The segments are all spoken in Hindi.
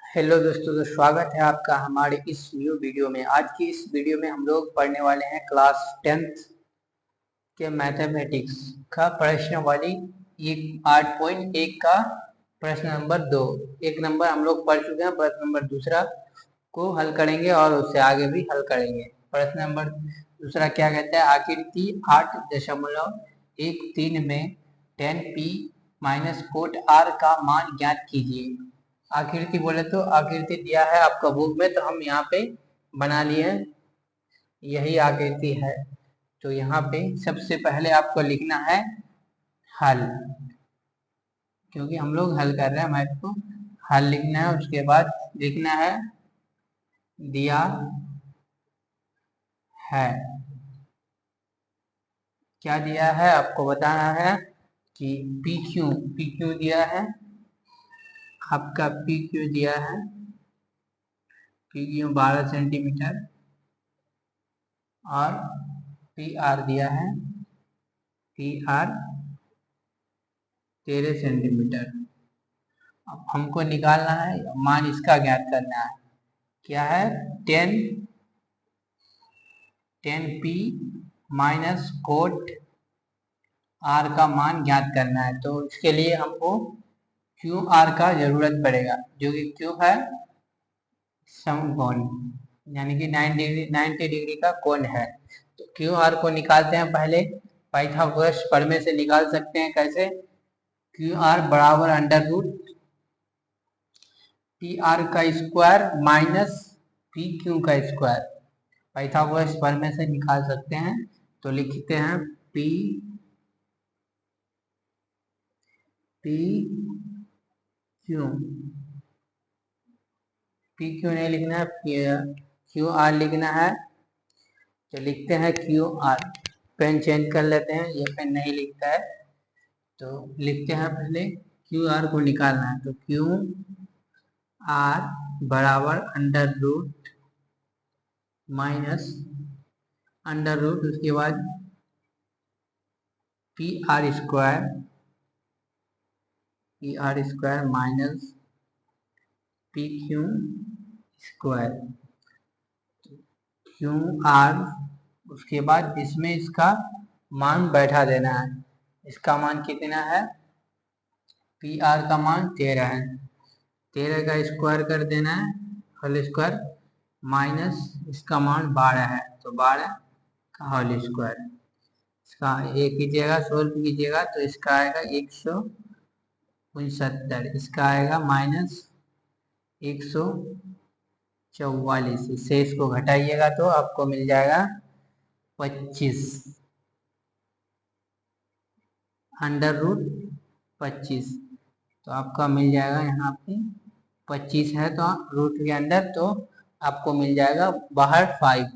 हेलो दोस्तों, तो स्वागत है आपका हमारे इस न्यू वीडियो में। आज की इस वीडियो में हम लोग पढ़ने वाले हैं क्लास 10th के मैथमेटिक्स का प्रश्न वाली ये 8.1 का प्रश्न नंबर 2। एक नंबर हम लोग पढ़ चुके हैं, प्रश्न नंबर दूसरा को हल करेंगे और उससे आगे भी हल करेंगे। प्रश्न नंबर दूसरा क्या कहता है? आकृति 8.13 में 10p माइनस कोट r का मान ज्ञात कीजिए। आकृति बोले तो आकृति दिया है आपका बुक में, तो हम यहाँ पे बना लिए, यही आकृति है। तो यहाँ पे सबसे पहले आपको लिखना है हल, क्योंकि हम लोग हल कर रहे हैं मैथ को। हल लिखना है, उसके बाद लिखना है दिया है। क्या दिया है आपको बताना है कि पी क्यू दिया है आपका, पी क्यू दिया है, पी क्यू 12 सेंटीमीटर और पी आर दिया है, पी आर 13 सेंटीमीटर। अब हमको निकालना है मान, इसका ज्ञात करना है। क्या है? 10p माइनस कोट r का मान ज्ञात करना है। तो इसके लिए हमको क्यू आर का जरूरत पड़ेगा, जो कि क्यू है समकोण, यानी कि 90 डिग्री का कोण है। तो क्यू आर को निकालते हैं पहले। पाइथागोरस प्रमेय से निकाल सकते हैं। कैसे? क्यू आर बराबर अंडर रूट पी आर का स्क्वायर माइनस पी क्यू का स्क्वायर। पाइथागोरस प्रमेय से निकाल सकते हैं। तो लिखते हैं पी क्यू, पी क्यू नहीं लिखना है, क्यू आर लिखना है। तो लिखते हैं क्यू आर। पेन चेंज कर लेते हैं, ये पेन नहीं लिखता है। तो लिखते हैं पहले क्यू आर को निकालना है। तो क्यू आर बराबर under root minus under root, उसके बाद P R square minus P Q square, Q R. उसके बाद इसमें इसका मान बैठा देना है। इसका मान कितना है? पी आर का मान 13 है। 13 का स्क्वायर कर देना है, होल स्क्वायर, माइनस इसका मान 12 है, तो 12 का होल स्क्वायर। इसका एक कीजिएगा, सोल्व कीजिएगा तो इसका आएगा 169, इसका आएगा माइनस 144। इससे इसको घटाइएगा तो आपको मिल जाएगा 25 अंडर रूट 25। तो आपका मिल जाएगा यहाँ पे 25 है तो रूट के अंदर, तो आपको मिल जाएगा बाहर 5।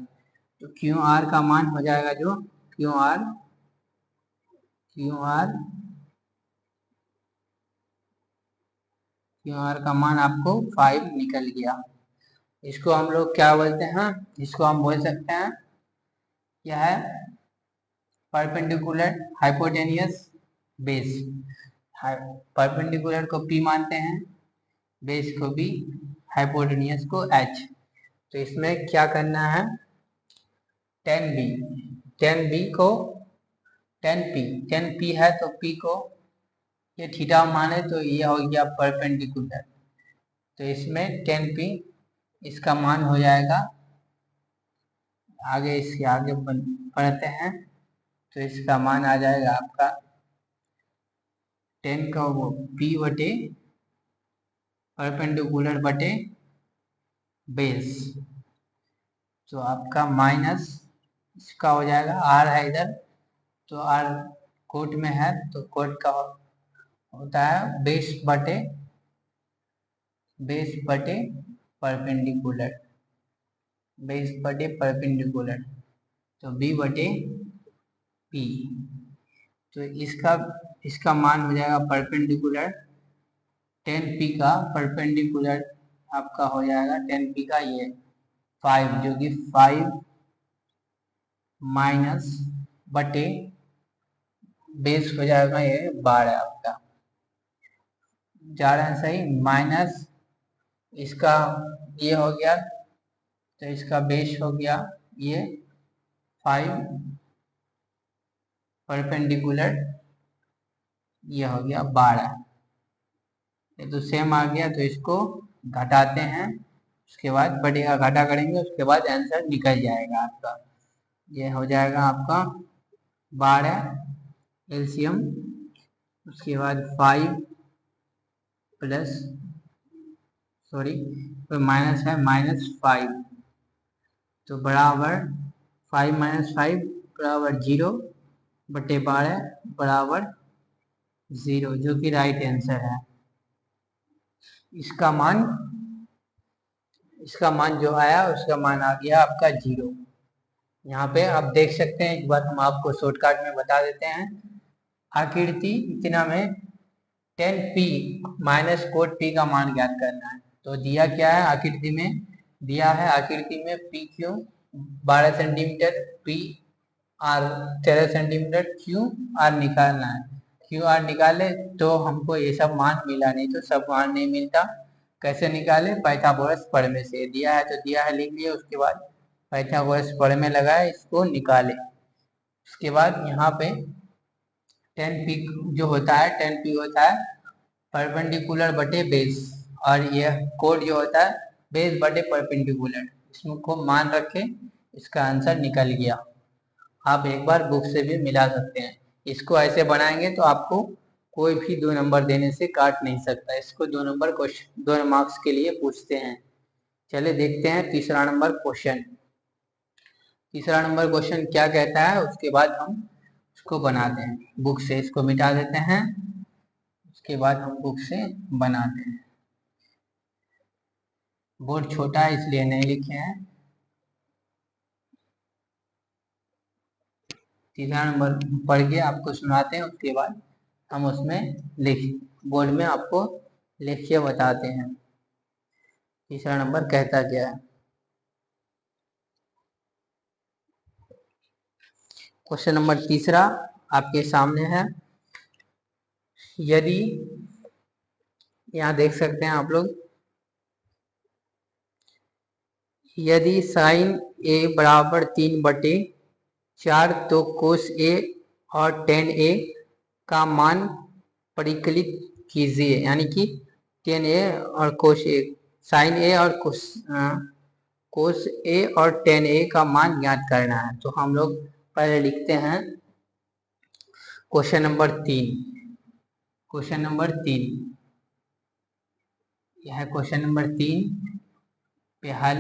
तो क्यू आर का मान हो जाएगा जो क्यू आर का मान आपको 5 निकल गया। इसको हम लोग क्या बोलते हैं? इसको हम बोल सकते हैं, यह है परपेंडिकुलर हाइपोटेनियस बेस। परपेंडिकुलर को P मानते हैं, बेस को B, हाइपोटेनियस को H। तो इसमें क्या करना है? 10b को 10p है तो P को ये थीटा माने तो ये हो गया परपेंडिकुलर। तो इसमें 10p इसका मान हो जाएगा, आगे इसके आगे बढ़ते हैं तो इसका मान आ जाएगा आपका 10 का वो P बटे परपेंडिकुलर बटे बेस। तो आपका माइनस इसका हो जाएगा, आर है इधर तो आर कोट में है, तो कोट का होता है बेस बटे परपेंडिकुलर, तो बी बटे पी। तो इसका मान हो जाएगा परपेंडिकुलर 10p का परपेंडिकुलर आपका हो जाएगा 10p का ये 5, जो कि 5 माइनस बटे बेस हो जाएगा ये 12 आपका, जा रहा है सही, माइनस इसका ये हो गया, तो इसका बेस हो गया ये 5 परपेंडिकुलर, ये हो गया 12। ये तो सेम आ गया, तो इसको घटाते हैं, उसके बाद बढ़ेगा, घटा करेंगे, उसके बाद आंसर निकल जाएगा आपका। ये हो जाएगा आपका 12 एलसीएम, उसके बाद 5 प्लस, सॉरी तो माइनस है, -5, तो बराबर 5 - 5 बराबर 0 बटे 12 बराबर 0, जो कि राइट आंसर है। इसका मान जो आया उसका मान आ गया आपका 0। यहाँ पे आप देख सकते हैं, एक बार हम आपको शॉर्टकट में बता देते हैं। आकृति इतना में 10p माइनस कोट p का मान ज्ञात करना है। तो दिया क्या है आकृति में, दिया है आकृति में p Q 12 centimetre, p r 13 centimetre, Q r निकालना है। क्यू आर निकाले तो हमको ये सब मान मिला नहीं, तो सब मान नहीं मिलता। कैसे निकाले, पाइथागोरस प्रमेय से। दिया है तो दिया है, लिख लिए, उसके बाद पाइथागोरस प्रमेय लगाए, इसको निकाले। उसके बाद यहाँ पे 10p जो होता है, 10p होता है परपेंडिकुलर बटे बेस, और यह कोड जो होता है बेस बटे परपेंडिकुलर। इसमें को मान रखे, इसका आंसर निकल गया। आप एक बार बुक से भी मिला सकते हैं। इसको ऐसे बनाएंगे तो आपको कोई भी 2 नंबर देने से काट नहीं सकता। इसको 2 नंबर क्वेश्चन, 2 मार्क्स के लिए पूछते हैं। चलिए देखते हैं तीसरा नंबर क्वेश्चन। तीसरा नंबर क्वेश्चन क्या कहता है, उसके बाद हम उसको बनाते हैं। बुक से इसको मिटा देते हैं, उसके बाद हम बुक से बनाते हैं। बोर्ड छोटा है इसलिए नहीं लिखे हैं। तीसरा नंबर पढ़ के आपको सुनाते हैं, उसके बाद हम उसमें बोर्ड में आपको लिख के बताते हैं तीसरा नंबर कहता क्या है। क्वेश्चन नंबर तीसरा आपके सामने है। यदि यहाँ देख सकते हैं आप लोग, यदि साइन ए बराबर 3/4, तो कोस ए और टेन ए का मान परिकलित कीजिए, यानी कि टेन ए और कोस ए, साइन ए और कोस ए और टेन ए का मान ज्ञात करना है। तो हम लोग पहले लिखते हैं क्वेश्चन नंबर 3। क्वेश्चन नंबर 3, यह है क्वेश्चन नंबर 3 पे हल।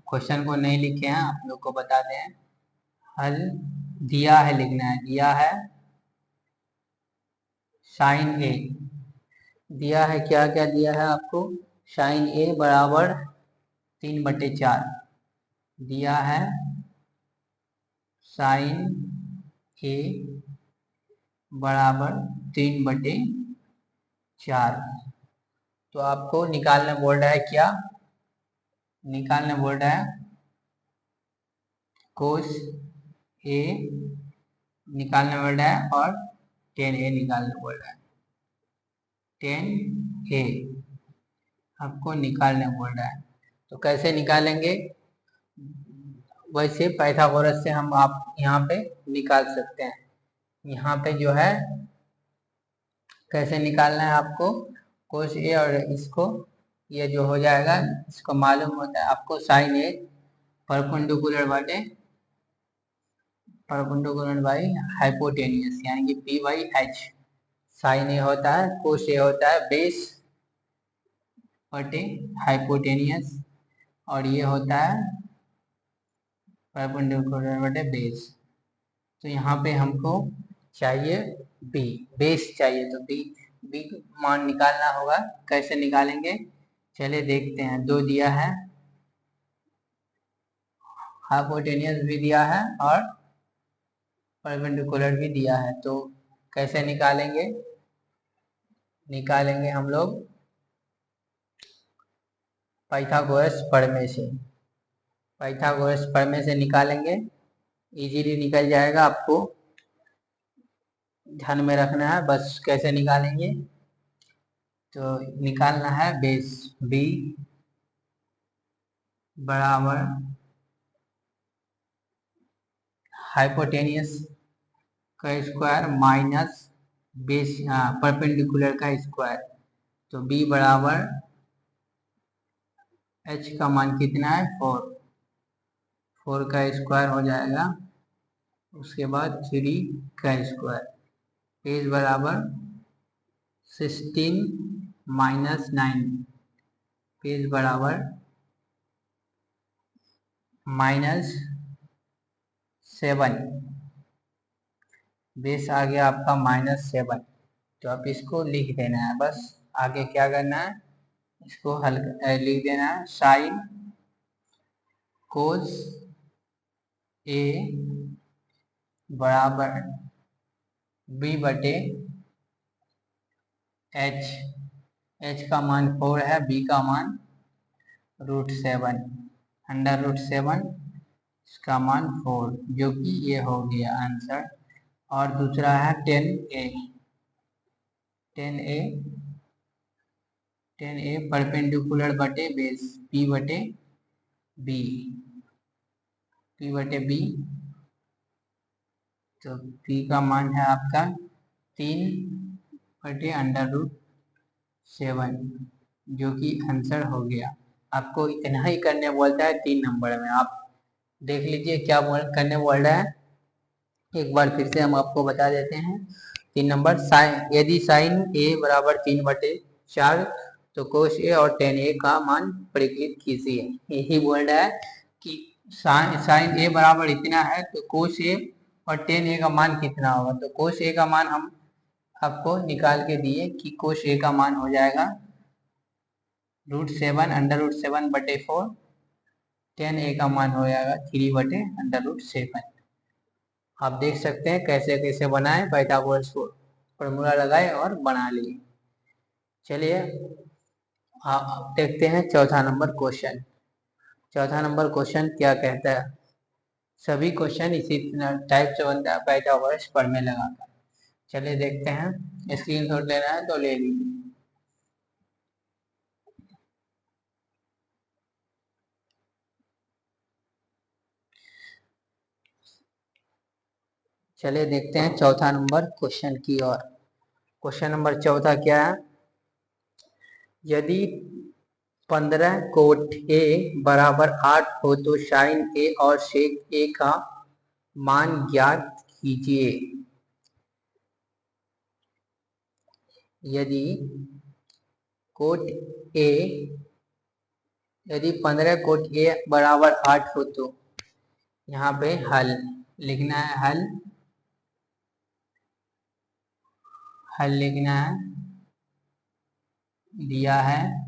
क्वेश्चन को नहीं लिखे हैं, आप लोग को बता दें। हल दिया है, लिखना है। दिया है साइन ए, दिया है क्या क्या दिया है आपको, साइन ए बराबर 3/4 दिया है, साइन ए बराबर 3/4। तो आपको निकालने बोल रहा है क्या, निकालने बोल रहा है कोस ए निकालने बोल रहा है, और टेन ए निकालने बोल रहा है। टेन ए आपको निकालने बोल रहा है, तो कैसे निकालेंगे, वैसे पाइथागोरस से हम आप यहाँ पे निकाल सकते हैं। यहाँ पे जो है कैसे निकालना है आपको, कोस ए और इसको, ये जो हो जाएगा, इसको मालूम होता है आपको, sine A perpendicular by hypotenuse, यानी कि P/H। साइन ए होता है, कोस ए होता है बेस बटे हाइपोटेनियस, और ये होता है परपेंडिकुलर बटे बेस। तो यहाँ पे हमको चाहिए बी, बेस चाहिए, तो बी मान निकालना होगा। कैसे निकालेंगे, चलिए देखते हैं। 2 दिया है, हाइपोटेनियस भी दिया है, और परपेंडिकुलर भी दिया है। तो कैसे निकालेंगे, निकालेंगे हम लोग पाइथागोरस प्रमेय से। पाइथागोरस प्रमेय से निकालेंगे, इजीली निकल जाएगा। आपको ध्यान में रखना है बस कैसे निकालेंगे। तो निकालना है बेस, बी बराबर हाइपोटेनियस का स्क्वायर माइनस बेस परपेंडिकुलर का स्क्वायर। तो b बराबर h का मान कितना है 4, 4 का स्क्वायर हो जाएगा, उसके बाद 3 का स्क्वायर इज बराबर 16 माइनस 9 इज बराबर -7। बेस आ गया आपका -7। तो आप इसको लिख देना है, बस आगे क्या करना है, इसको हल लिख देना है साइन कोस ए बराबर b बटे h। h का मान 4 है, b का मान √7, √7 इसका मान 4, जो कि ये हो गया आंसर। और दूसरा है 10a, 10a, 10a परपेंडिकुलर बटे बेस p बटे b, p बटे b। तो p का मान है आपका 3 बटे √7, जो कि आंसर हो गया। आपको इतना ही करने बोलता है 3 नंबर में। आप देख लीजिए क्या करने बोल रहा है, एक बार फिर से हम आपको बता देते हैं। 3 नंबर, यदि साइन a बराबर 3/4 तो कोस a और टेन ए का मान परिकलित कीजिए। यही बोल रहा है कि साइन a बराबर इतना है तो कोस a और टेन ए का मान कितना होगा। तो कोस a का मान हम आपको निकाल के दिए कि कोस a का मान हो जाएगा √7, √7/4, टेन ए का मान हो जाएगा 3/√7। आप देख सकते हैं कैसे कैसे बनाए, पाइथागोरस फॉर्मूला लगाए और बना लिए। चलिए आप देखते हैं चौथा नंबर क्वेश्चन। चौथा नंबर क्वेश्चन क्या कहता है, सभी क्वेश्चन इसी टाइप से बनता है पाइथागोरस प्रमेय लगाकर। चलिए देखते हैं, स्क्रीनशॉट लेना है तो ले लीजिए। चलिए देखते हैं चौथा नंबर क्वेश्चन की ओर। क्वेश्चन नंबर चौथा क्या है, यदि 15 कोट ए बराबर 8 हो तो साइन ए और सेक ए का मान ज्ञात कीजिए। यदि कोट ए, यदि 15 कोट ए बराबर 8 हो तो यहाँ पे हल लिखना है, हल लिखना है, दिया है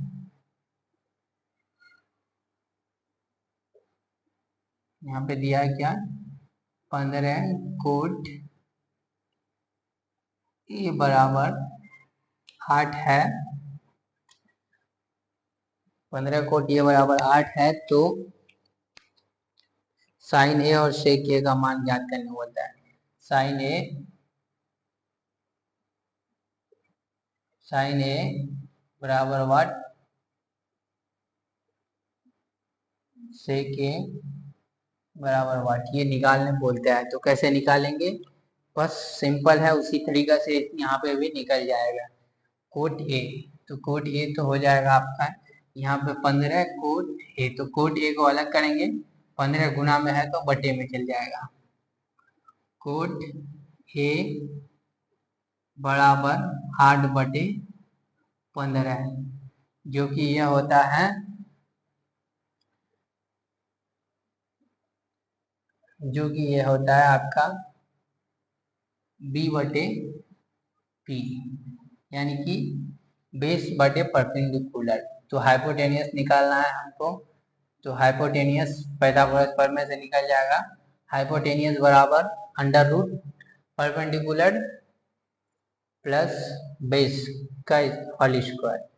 यहाँ पे दिया है क्या, 15 कोट ए बराबर 8 है, 15 कोट ए बराबर 8 है तो साइन ए और सेक ए का मान ज्ञात करने होता है। साइन ए बराबर वाट, सेक ए बराबर वाट, ये निकालने बोलता है। तो कैसे निकालेंगे, बस सिंपल है, उसी तरीका से यहाँ पे भी निकल जाएगा। कोट ए, तो कोट ए तो हो जाएगा आपका यहाँ पे 15 कोट ए, तो कोट ए को अलग करेंगे, 15 गुना में है तो बटे में चल जाएगा। कोट ए बराबर 8/15, जो कि यह होता है, जो कि यह होता है आपका b/p, यानी कि बेस बटे परपेंडिकुलर। तो हाइपोटेनियस निकालना है हमको, तो हाइपोटेनियस पाइथागोरस प्रमेय से निकल जाएगा। हाइपोटेनियस बराबर √ परपेंडिकुलर प्लस बेस का होल स्क्वायर।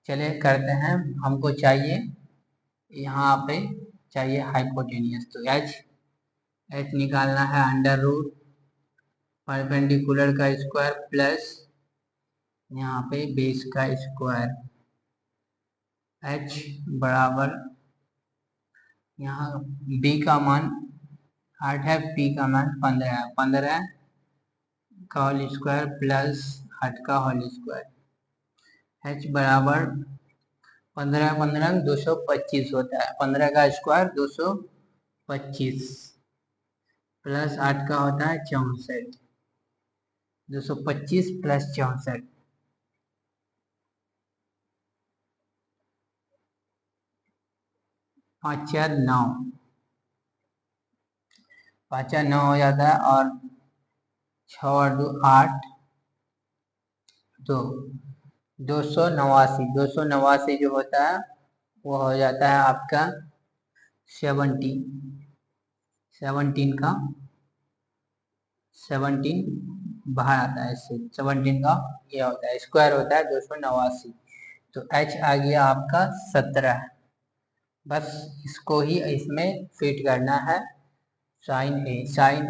चलिए करते हैं, हमको चाहिए यहाँ पे चाहिए हाइपोटेनियस, तो एच निकालना है √ परपेंडिकुलर का स्क्वायर प्लस यहाँ पे बेस का स्क्वायर। h बराबर यहाँ b का मान 8 है, p का मान 15 है। 15 का होल स्क्वायर प्लस 8 का होल स्क्वायर, h बराबर 15 225 होता है। 15 का स्क्वायर 225 प्लस 8 का होता है 64। 225 प्लस 64, 5 4 9, 5 4 9 हो जाता है, और 6 और 2 8, तो 289। 289 जो होता है वो हो जाता है आपका 17। 17 का 17 बाहर आता है, इससे 17 का ये होता है स्क्वायर होता है 289। तो h आ गया आपका 17। बस इसको ही इसमें फिट करना है। साइन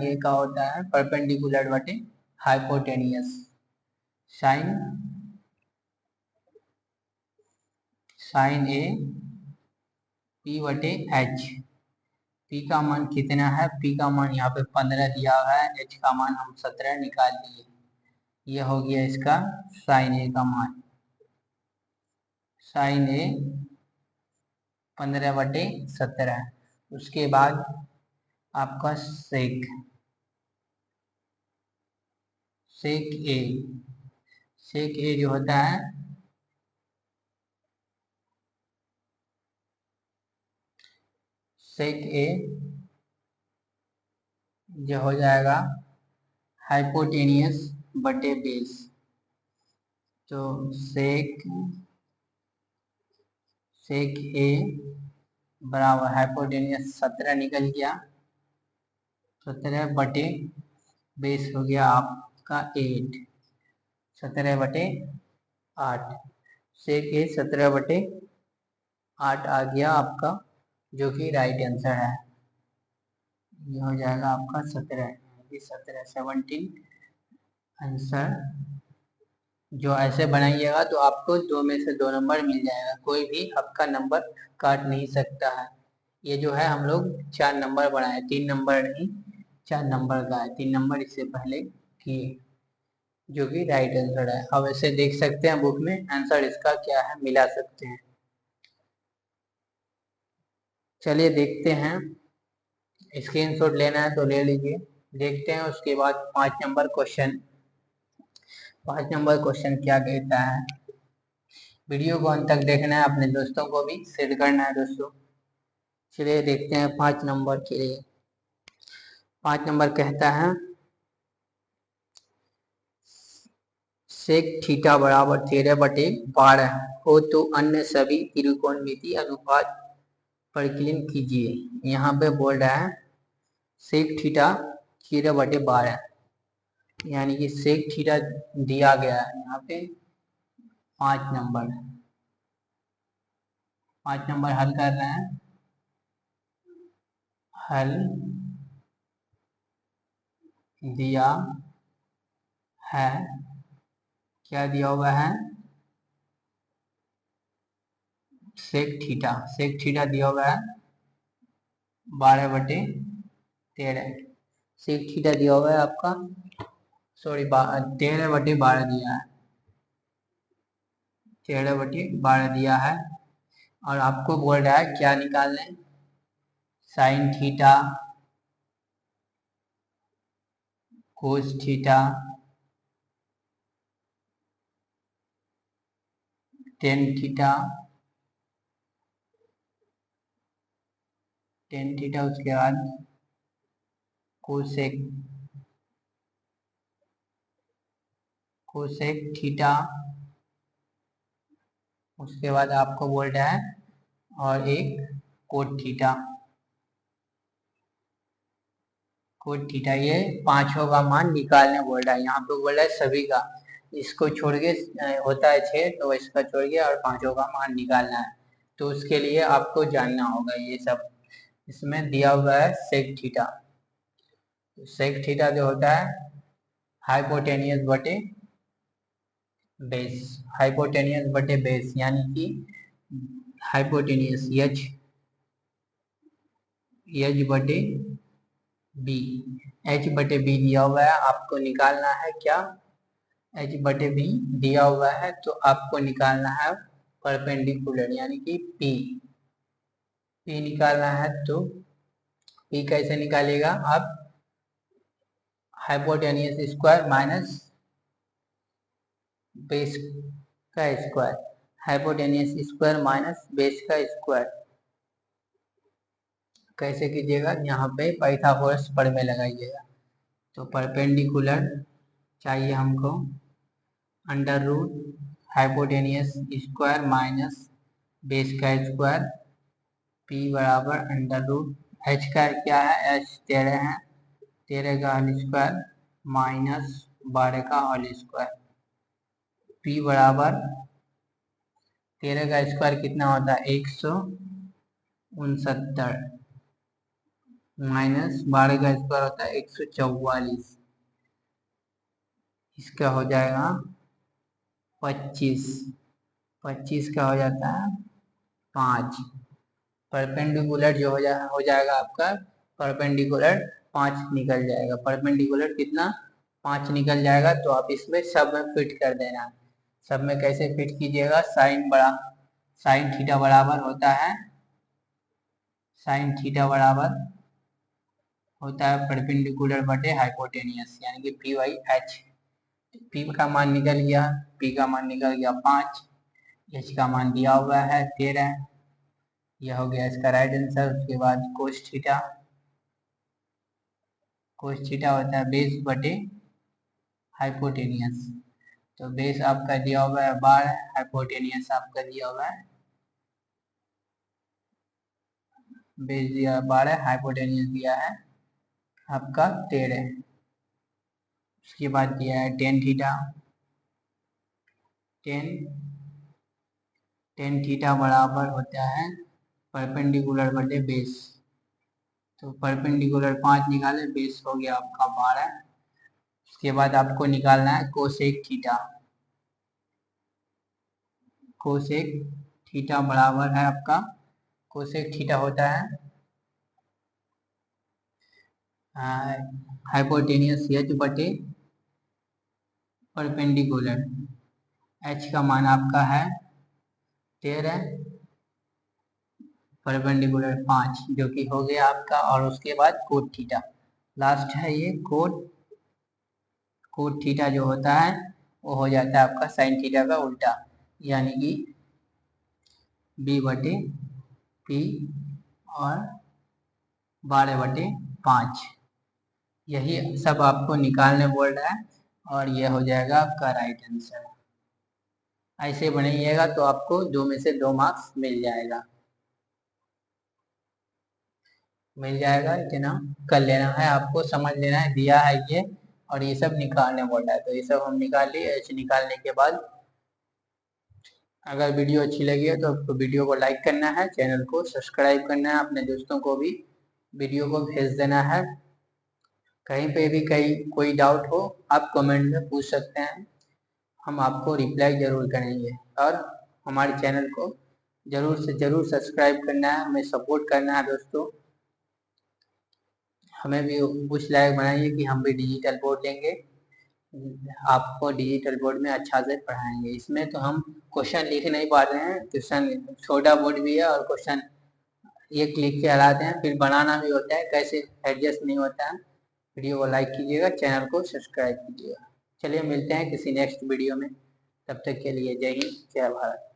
ए का होता है परपेंडिकुलर बटे हाइपोटेनियस। साइन ए पी बटे एच। पी का मान कितना है? पी का मान यहाँ पे 15 दिया हुआ है, एच का मान हम 17 निकाल लिए। ये हो गया इसका साइन ए का मान। साइन ए 15 बटे 17। उसके बाद आपका सेक ए। सेक ए जो होता है सेक ए जो हो जाएगा हाइपोटेनियस बटे बेस। तो सेक ए बराबर हाइपोटेनियस 17 निकल गया। 17 बटे बेस हो गया आपका 8। 17 बटे 8। सेक ए 17 बटे 8 आ गया आपका, जो कि राइट आंसर है। ये हो जाएगा आपका 17। 17 आंसर। जो ऐसे बनाइएगा तो आपको 2 में से 2 नंबर मिल जाएगा, कोई भी आपका नंबर काट नहीं सकता है। ये जो है हम लोग 4 नंबर बनाए, 3 नंबर नहीं 4 नंबर का है। 3 नंबर इससे पहले किए, जो कि राइट आंसर है। अब ऐसे देख सकते हैं बुक में आंसर इसका क्या है, मिला सकते हैं। चलिए देखते हैं, स्क्रीनशॉट लेना है तो ले लीजिए। देखते हैं उसके बाद 5 नंबर क्वेश्चन। 5 नंबर क्वेश्चन क्या कहता है। वीडियो को अंत तक देखना है, अपने दोस्तों को भी शेयर करना है दोस्तों। चलिए देखते हैं 5 नंबर के लिए। 5 नंबर कहता है सेक थीटा बराबर 13/12 हो तो अन्य सभी त्रिकोणमिति अनुपात परिकलन कीजिए। यहाँ पे बोल रहा है सेक थीटा 13/12, यानी कि सेक थीटा दिया गया है यहाँ पे 5 नंबर। 5 नंबर हल कर रहे हैं। हल दिया है, क्या दिया हुआ है? सेक थीटा दिया हुआ है 12/13। सेक थीटा दिया हुआ है आपका, सॉरी 13/12 दिया है। 13/12 दिया है, और आपको बोल रहा है क्या निकालने? Sine theta, cos theta, tan theta, उसके बाद कोसेक थीटा, उसके बाद आपको बोल रहा है और एक कोट थीटा। ये पांचों का मान निकालने बोल रहा है। यहाँ पे बोल रहा है सभी का, इसको छोड़ के होता है 6, तो इसका छोड़ के और पांचों का मान निकालना है। तो उसके लिए आपको जानना होगा ये सब। इसमें दिया हुआ है सेक थीटा। सेक थीटा जो होता है हाइपोटेनियस बटे बेस। हाइपोटेनियस बटे बेस यानी कि हाइपोटेनियस एच एच बटे बी, एच बटे बी दिया हुआ है, आपको निकालना है क्या, एच बटे बी दिया हुआ है तो आपको निकालना है परपेंडिकुलर यानी कि पी, पी निकालना है तो पी कैसे निकालेगा आप, हाइपोटेनियस स्क्वायर माइनस बेस का square, hypotenuse square minus base का स्क्वायर कैसे कीजिएगा, यहाँ पे पाइथागोरस प्रमेय लगाइएगा। तो परपेंडिकुलर चाहिए हमको under root hypotenuse square minus base का स्क्वायर, पी बराबर अंडर रूट एच का क्या है, एच 13 है, 13 का होल स्क्वायर माइनस 12 का होल स्क्वायर, पी बराबर 13 का स्क्वायर कितना होता है 169 माइनस 12 का स्क्वायर होता है 144, इसका हो जाएगा 25, 25 का हो जाता है 5, परपेंडिकुलर जो हो जाएगा आपका परपेंडिकुलर 5 निकल जाएगा, परपेंडिकुलर कितना 5 निकल जाएगा। तो आप इसमें सब में फिट कर देना, सब में कैसे फिट कीजिएगा, साइन थीटा बराबर होता है, साइन थीटा बराबर होता है परपेंडिकुलर बटे हाइपोटेनियस यानी कि पी बाई एच, पी का मान निकल गया, पी का मान निकल गया 5, एच का मान दिया हुआ है 13, यह हो गया इसका राइट आंसर। उसके बाद कोस थीटा, कोस थीटा होता है बेस बटे हाइपोटेनियस, तो बेस आपका दिया हुआ है 12, हाइपोटेनियस आपका दिया हुआ है, बेस दिया 12, हाइपोटेनियस दिया है आपका 13, उसके बाद दिया है टेन थीटा, टेन थीटा बराबर होता है परपेंडिकुलर बटे बेस, तो परपेंडिकुलर 5 निकाले, बेस हो गया आपका 12, उसके बाद आपको निकालना है कोसेक थीटा, कोसेक थीटा बराबर है आपका, कोसेक थीटा होता है हाइपोटेनियस एच बटे परपेंडिकुलर, एच का मान आपका है 13, परपेंडिकुलर 5 जो कि हो गया आपका, और उसके बाद कोट थीटा लास्ट है, ये कोट थीटा जो होता है वो हो जाता है आपका साइन थीटा का उल्टा, यानी कि बी बटे पी और 12/5, यही सब आपको निकालने बोल रहा है और यह हो जाएगा आपका राइट आंसर। ऐसे बनाइएगा तो आपको 2 में से 2 मार्क्स मिल जाएगा, इतना कर लेना है, आपको समझ लेना है, दिया है ये और ये सब निकालने बोल रहा है, तो ये सब हम निकाल लिए। ऐसे निकालने के बाद अगर वीडियो अच्छी लगी है तो आपको वीडियो को लाइक करना है, चैनल को सब्सक्राइब करना है, अपने दोस्तों को भी वीडियो को भेज देना है। कहीं पे भी कोई डाउट हो आप कमेंट में पूछ सकते हैं, हम आपको रिप्लाई जरूर करेंगे, और हमारे चैनल को जरूर से जरूर सब्सक्राइब करना है, हमें सपोर्ट करना है दोस्तों, हमें भी उस लायक बनाइए कि हम भी डिजिटल बोर्ड लेंगे, आपको डिजिटल बोर्ड में अच्छा से पढ़ाएंगे। इसमें तो हम क्वेश्चन लिख नहीं पा रहे हैं, क्वेश्चन छोटा बोर्ड भी है और क्वेश्चन एक लिख के हटाते हैं, फिर बनाना भी होता है, कैसे एडजस्ट नहीं होता है। वीडियो को लाइक कीजिएगा, चैनल को सब्सक्राइब कीजिएगा। चलिए मिलते हैं किसी नेक्स्ट वीडियो में, तब तक के लिए जय हिंद जय भारत।